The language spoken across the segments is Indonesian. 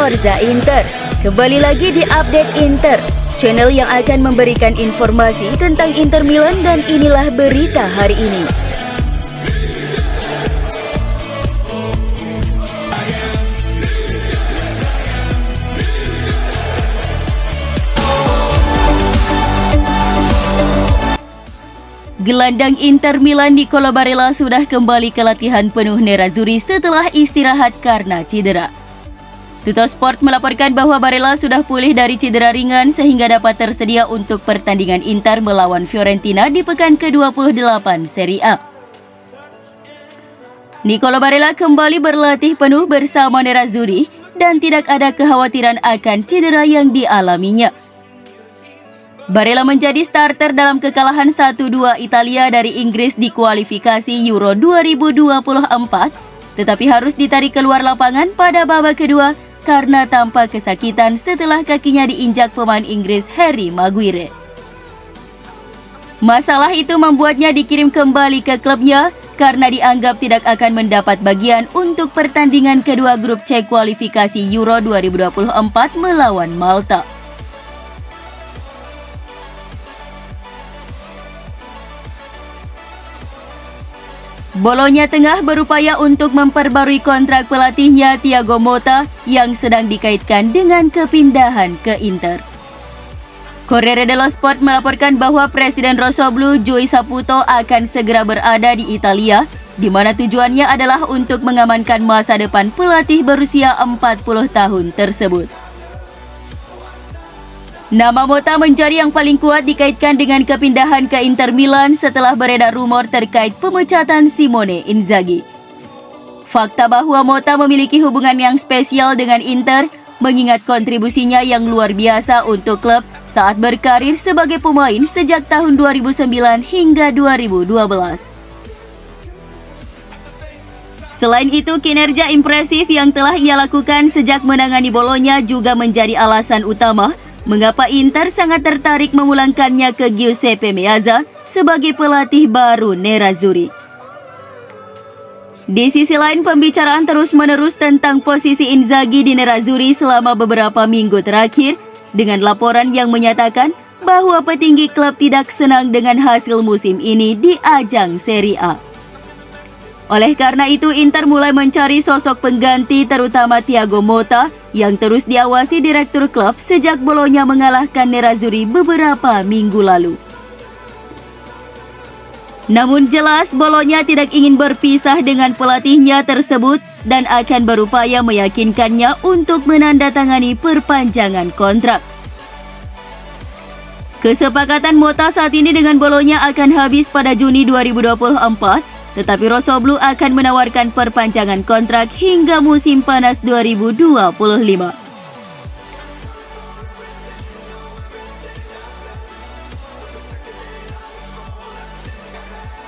Forza Inter. Kembali lagi di Update Inter, channel yang akan memberikan informasi tentang Inter Milan, dan inilah berita hari ini. Gelandang Inter Milan Nicolo Barella sudah kembali ke latihan penuh Nerazzurri setelah istirahat karena cedera. Tuttosport melaporkan bahwa Barella sudah pulih dari cedera ringan sehingga dapat tersedia untuk pertandingan Inter melawan Fiorentina di pekan ke-28 Serie A. Nicolo Barella kembali berlatih penuh bersama Nerazzurri dan tidak ada kekhawatiran akan cedera yang dialaminya. Barella menjadi starter dalam kekalahan 1-2 Italia dari Inggris di kualifikasi Euro 2024, tetapi harus ditarik keluar lapangan pada babak kedua karena tampak kesakitan setelah kakinya diinjak pemain Inggris Harry Maguire. Masalah itu membuatnya dikirim kembali ke klubnya karena dianggap tidak akan mendapat bagian untuk pertandingan kedua grup C kualifikasi Euro 2024 melawan Malta. Bologna tengah berupaya untuk memperbarui kontrak pelatihnya Thiago Motta yang sedang dikaitkan dengan kepindahan ke Inter. Corriere dello Sport melaporkan bahwa Presiden Rossoblu Joey Saputo akan segera berada di Italia, di mana tujuannya adalah untuk mengamankan masa depan pelatih berusia 40 tahun tersebut. Nama Motta menjadi yang paling kuat dikaitkan dengan kepindahan ke Inter Milan setelah beredar rumor terkait pemecatan Simone Inzaghi. Fakta bahwa Motta memiliki hubungan yang spesial dengan Inter mengingat kontribusinya yang luar biasa untuk klub saat berkarir sebagai pemain sejak tahun 2009 hingga 2012. Selain itu, kinerja impresif yang telah ia lakukan sejak menangani Bologna juga menjadi alasan utama mengapa Inter sangat tertarik memulangkannya ke Giuseppe Meazza sebagai pelatih baru Nerazzurri. Di sisi lain, pembicaraan terus-menerus tentang posisi Inzaghi di Nerazzurri selama beberapa minggu terakhir, dengan laporan yang menyatakan bahwa petinggi klub tidak senang dengan hasil musim ini di ajang Serie A. Oleh karena itu, Inter mulai mencari sosok pengganti terutama Thiago Motta yang terus diawasi direktur klub sejak Bologna mengalahkan Nerazzurri beberapa minggu lalu. Namun jelas Bologna tidak ingin berpisah dengan pelatihnya tersebut dan akan berupaya meyakinkannya untuk menandatangani perpanjangan kontrak. Kesepakatan Motta saat ini dengan Bologna akan habis pada Juni 2024, tetapi Rossoblu akan menawarkan perpanjangan kontrak hingga musim panas 2025.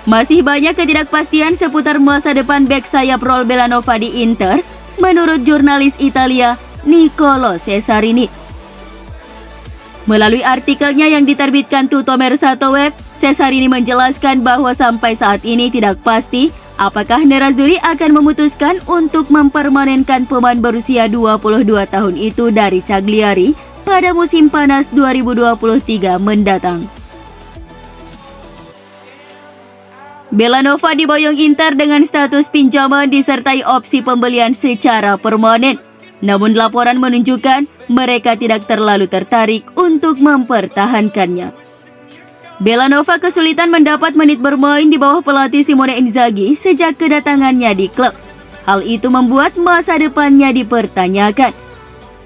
Masih banyak ketidakpastian seputar masa depan bek sayap Raul Bellanova di Inter, menurut jurnalis Italia Niccolò Cesarini. Melalui artikelnya yang diterbitkan Tutto Mercato Web, Cesarini menjelaskan bahwa sampai saat ini tidak pasti apakah Nerazzurri akan memutuskan untuk mempermanenkan pemain berusia 22 tahun itu dari Cagliari pada musim panas 2023 mendatang. Bellanova diboyong Inter dengan status pinjaman disertai opsi pembelian secara permanen. Namun laporan menunjukkan mereka tidak terlalu tertarik untuk mempertahankannya. Bellanova kesulitan mendapat menit bermain di bawah pelatih Simone Inzaghi sejak kedatangannya di klub. Hal itu membuat masa depannya dipertanyakan.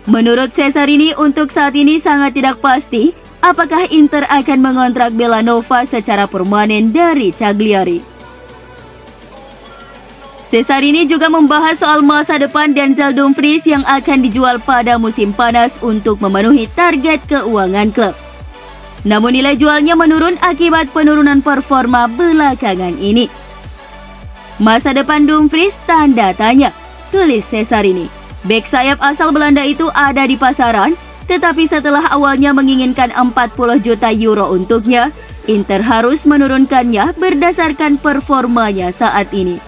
Menurut Cesarini, untuk saat ini sangat tidak pasti apakah Inter akan mengontrak Bellanova secara permanen dari Cagliari. Cesarini juga membahas soal masa depan Denzel Dumfries yang akan dijual pada musim panas untuk memenuhi target keuangan klub. Namun nilai jualnya menurun akibat penurunan performa belakangan ini. Masa depan Dumfries tanda tanya, tulis Cesarini. Bek sayap asal Belanda itu ada di pasaran, tetapi setelah awalnya menginginkan 40 juta euro untuknya, Inter harus menurunkannya berdasarkan performanya saat ini.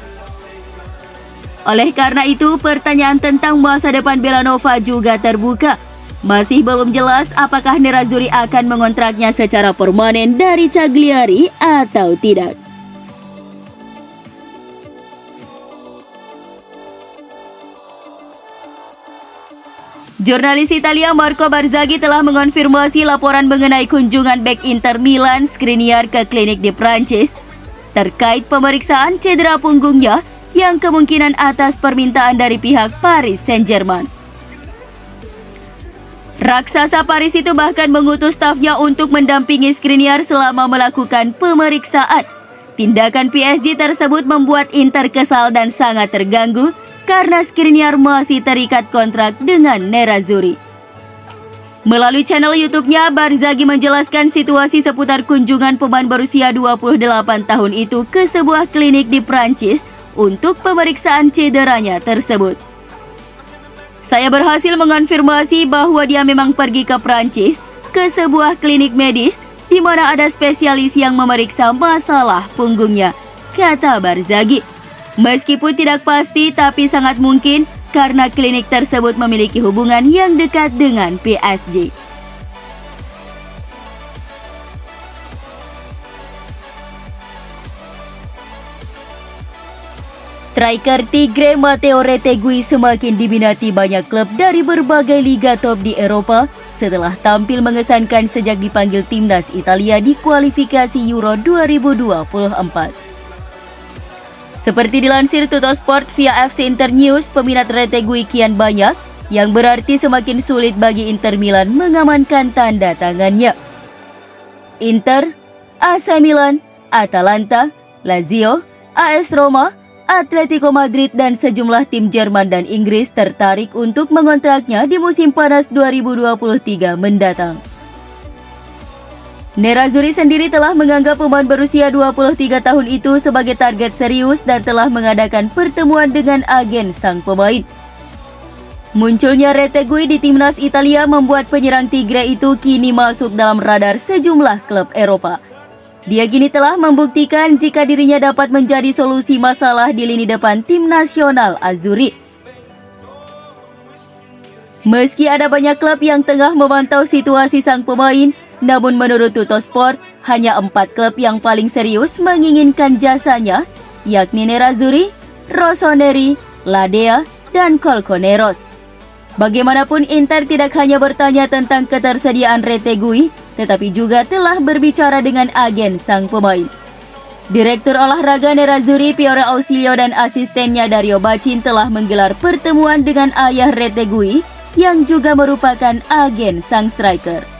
Oleh karena itu, pertanyaan tentang masa depan Belanova juga terbuka. Masih belum jelas apakah Nerazzurri akan mengontraknya secara permanen dari Cagliari atau tidak. Jurnalis Italia Marco Barzaghi telah mengonfirmasi laporan mengenai kunjungan bek Inter Milan Skriniar ke klinik di Prancis terkait pemeriksaan cedera punggungnya yang kemungkinan atas permintaan dari pihak Paris Saint-Germain. Raksasa Paris itu bahkan mengutus stafnya untuk mendampingi Skriniar selama melakukan pemeriksaan. Tindakan PSG tersebut membuat Inter kesal dan sangat terganggu karena Skriniar masih terikat kontrak dengan Nerazzurri. Melalui channel YouTube-nya, Barzaghi menjelaskan situasi seputar kunjungan pemain berusia 28 tahun itu ke sebuah klinik di Prancis untuk pemeriksaan cederanya tersebut. Saya berhasil mengonfirmasi bahwa dia memang pergi ke Prancis ke sebuah klinik medis di mana ada spesialis yang memeriksa masalah punggungnya, kata Barzaghi. Meskipun tidak pasti, tapi sangat mungkin karena klinik tersebut memiliki hubungan yang dekat dengan PSG. Striker Tigre Matteo Retegui semakin diminati banyak klub dari berbagai liga top di Eropa setelah tampil mengesankan sejak dipanggil timnas Italia di kualifikasi Euro 2024. Seperti dilansir Tuttosport via FC Internews, peminat Retegui kian banyak, yang berarti semakin sulit bagi Inter Milan mengamankan tanda tangannya. Inter, AC Milan, Atalanta, Lazio, AS Roma, Atletico Madrid dan sejumlah tim Jerman dan Inggris tertarik untuk mengontraknya di musim panas 2023 mendatang. Nerazzurri sendiri telah menganggap pemain berusia 23 tahun itu sebagai target serius dan telah mengadakan pertemuan dengan agen sang pemain. Munculnya Retegui di timnas Italia membuat penyerang Tigre itu kini masuk dalam radar sejumlah klub Eropa. Dia kini telah membuktikan jika dirinya dapat menjadi solusi masalah di lini depan tim nasional Azzurri. Meski ada banyak klub yang tengah memantau situasi sang pemain, namun menurut Tuttosport, hanya 4 klub yang paling serius menginginkan jasanya, yakni Nerazzurri, Rossoneri, Ladea, dan Colchoneros. Bagaimanapun Inter tidak hanya bertanya tentang ketersediaan Retegui, tetapi juga telah berbicara dengan agen sang pemain. Direktur olahraga Nerazzurri Piero Ausilio dan asistennya Dario Bacin telah menggelar pertemuan dengan ayah Retegui yang juga merupakan agen sang striker.